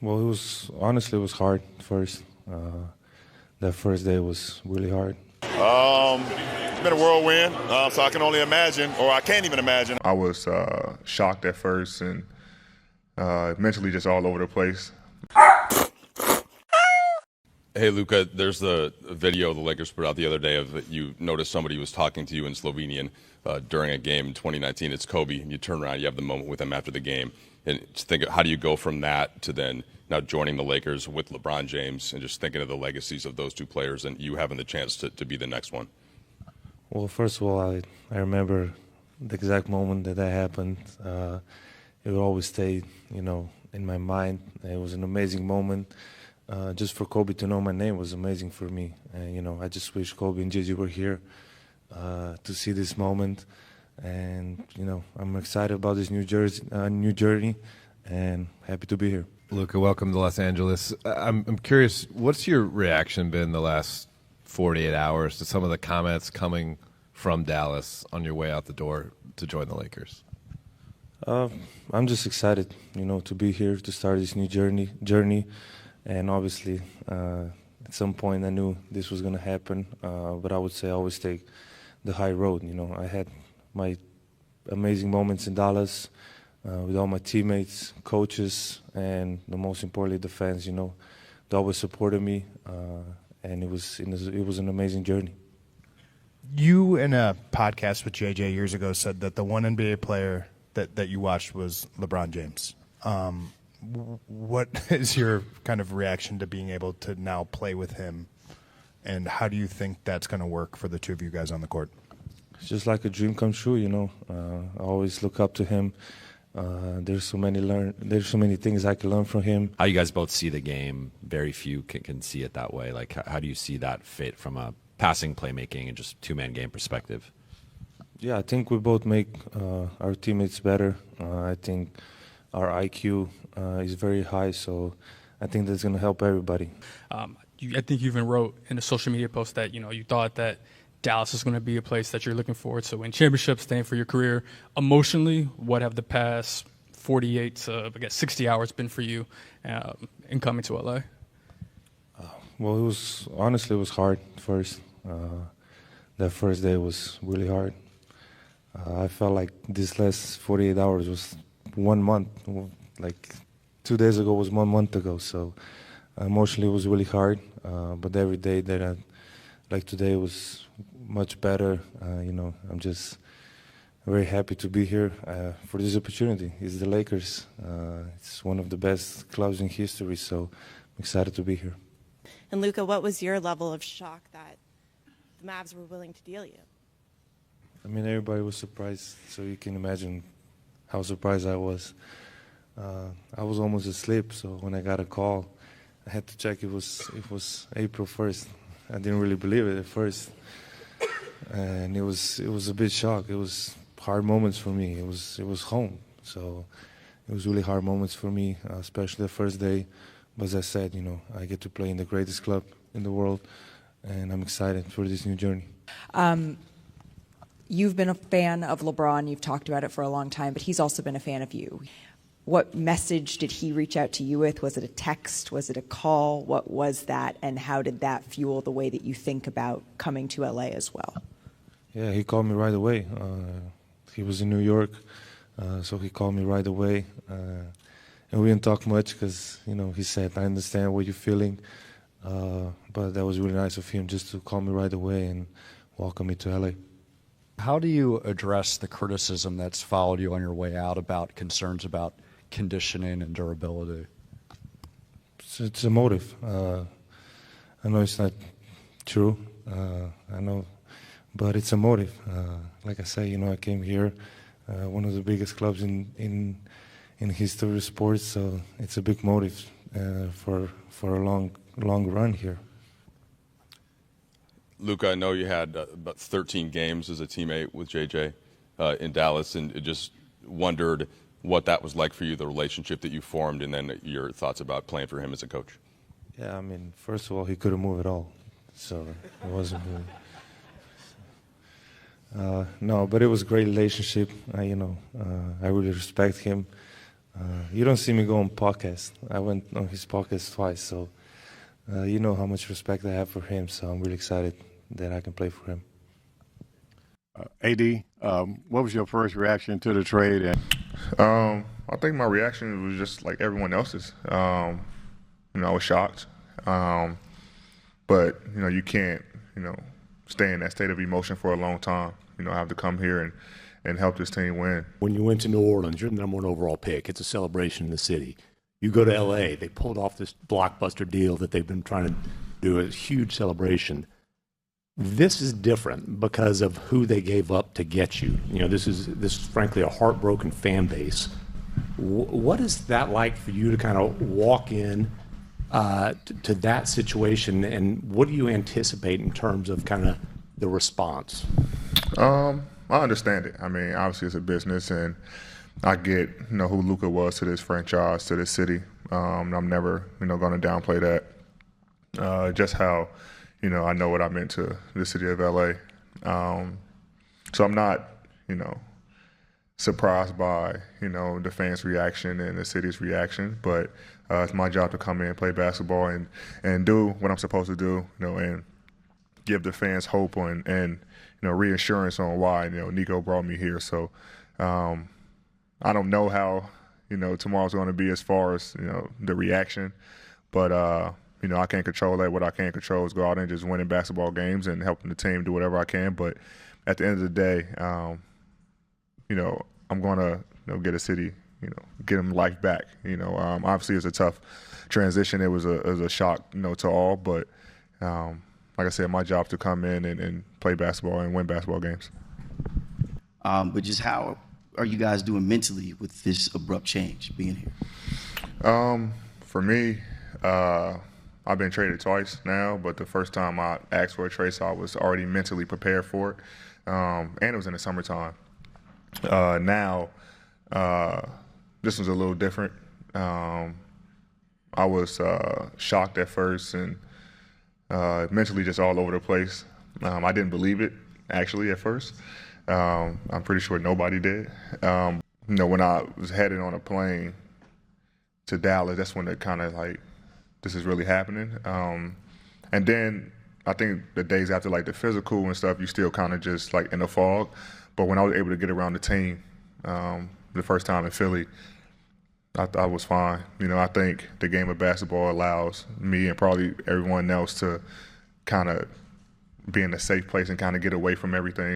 Well, it was hard first. That first day was really hard. It's been a whirlwind, so I can only imagine, or I can't even imagine. I was shocked at first and mentally just all over the place. Hey, Luka, there's the video the Lakers put out the other day of you noticed somebody was talking to you in Slovenian during a game in 2019. It's Kobe, and you turn around, you have the moment with him after the game. And just think, how do you go from that to then now joining the Lakers with LeBron James and just thinking of the legacies of those two players and you having the chance to be the next one? Well, first of all, I remember the exact moment that happened. It will always stay, in my mind. It was an amazing moment. Just for Kobe to know my name was amazing for me. And, I just wish Kobe and Gigi were here to see this moment. And, I'm excited about this new journey and happy to be here. Luka, welcome to Los Angeles. I'm curious, what's your reaction been the last 48 hours to some of the comments coming from Dallas on your way out the door to join the Lakers? I'm just excited, to be here, to start this new journey. And obviously, at some point I knew this was going to happen, but I would say I always take the high road. I had my amazing moments in Dallas with all my teammates, coaches, and the most importantly, the fans. They always supported me, and it was an amazing journey. You, in a podcast with JJ years ago, said that the one NBA player that you watched was LeBron James. What is your kind of reaction to being able to now play with him, and how do you think that's going to work for the two of you guys on the court? It's just like a dream come true, I always look up to him. There's so many things I can learn from him. How you guys both see the game, very few can see it that way. Like, how do you see that fit from a passing, playmaking, and just two-man game perspective? Yeah, I think we both make our teammates better. I think our IQ is very high, so I think that's going to help everybody. I think you even wrote in a social media post that, you thought that Dallas is going to be a place that you're looking forward to win championships, staying for your career. Emotionally, what have the past 48 to, 60 hours been for you in coming to LA? Well, it was hard first. That first day was really hard. I felt like this last 48 hours was 1 month. Like 2 days ago was 1 month ago. So emotionally it was really hard. But every day like today was much better. I'm just very happy to be here for this opportunity. It's the Lakers. It's one of the best clubs in history. So I'm excited to be here. And Luka, what was your level of shock that the Mavs were willing to deal you? I mean, everybody was surprised, so you can imagine how surprised I was. I was almost asleep, so when I got a call, I had to check. It was April 1st. I didn't really believe it at first, and it was a bit shock. It was hard moments for me. It was home, so it was really hard moments for me, especially the first day. But as I said, I get to play in the greatest club in the world, and I'm excited for this new journey. You've been a fan of LeBron. You've talked about it for a long time, but he's also been a fan of you. What message did he reach out to you with? Was it a text? Was it a call? What was that? And how did that fuel the way that you think about coming to LA as well? Yeah, he called me right away. He was in New York, so he called me right away. And we didn't talk much because, he said, I understand what you're feeling. But that was really nice of him just to call me right away and welcome me to LA. How do you address the criticism that's followed you on your way out about concerns about conditioning and durability? It's a motive. I know it's not true. I know, but it's a motive. Like I say, I came here, one of the biggest clubs in history of sports, so it's a big motive for a long run here. Luka, I know you had about 13 games as a teammate with JJ in Dallas, and just wondered what that was like for you, the relationship that you formed, and then your thoughts about playing for him as a coach. Yeah, I mean, first of all, he couldn't move at all, so it wasn't really. No, but it was a great relationship. I really respect him. You don't see me go on podcast. I went on his podcast twice, so you know how much respect I have for him. So I'm really excited that I can play for him. AD, what was your first reaction to the trade? And I think my reaction was just like everyone else's. I was shocked. But, you can't, stay in that state of emotion for a long time. I have to come here and help this team win. When you went to New Orleans, you're the #1 overall pick. It's a celebration in the city. You go to LA, they pulled off this blockbuster deal that they've been trying to do, a huge celebration. This is different because of who they gave up to get you. This is frankly a heartbroken fan base. What is that like for you to kind of walk in to that situation, and what do you anticipate in terms of kind of the response? I understand it. I mean, obviously it's a business, and I get, who Luka was to this franchise, to this city. I'm never, going to downplay that. Just how, I know what I meant to the city of LA. So I'm not, surprised by, the fans' reaction and the city's reaction, but it's my job to come in, play basketball, and do what I'm supposed to do, and give the fans hope and reassurance on why, Nico brought me here. So I don't know how, tomorrow's going to be as far as, the reaction, but, I can't control that. What I can control is go out and just winning basketball games and helping the team do whatever I can. But at the end of the day, I'm going to, get a city, get them life back. Obviously it's a tough transition. It was a shock, to all. But like I said, my job is to come in and play basketball and win basketball games. But just how are you guys doing mentally with this abrupt change being here? For me, I've been traded twice now, but the first time I asked for a trade, so I was already mentally prepared for it. And it was in the summertime. Now, this was a little different. I was shocked at first and mentally just all over the place. I didn't believe it, actually, at first. I'm pretty sure nobody did. When I was headed on a plane to Dallas, that's when it kind of like, this is really happening. And then I think the days after, like the physical and stuff, you still kind of just like in a fog. But when I was able to get around the team the first time in Philly, I was fine. I think the game of basketball allows me and probably everyone else to kind of be in a safe place and kind of get away from everything.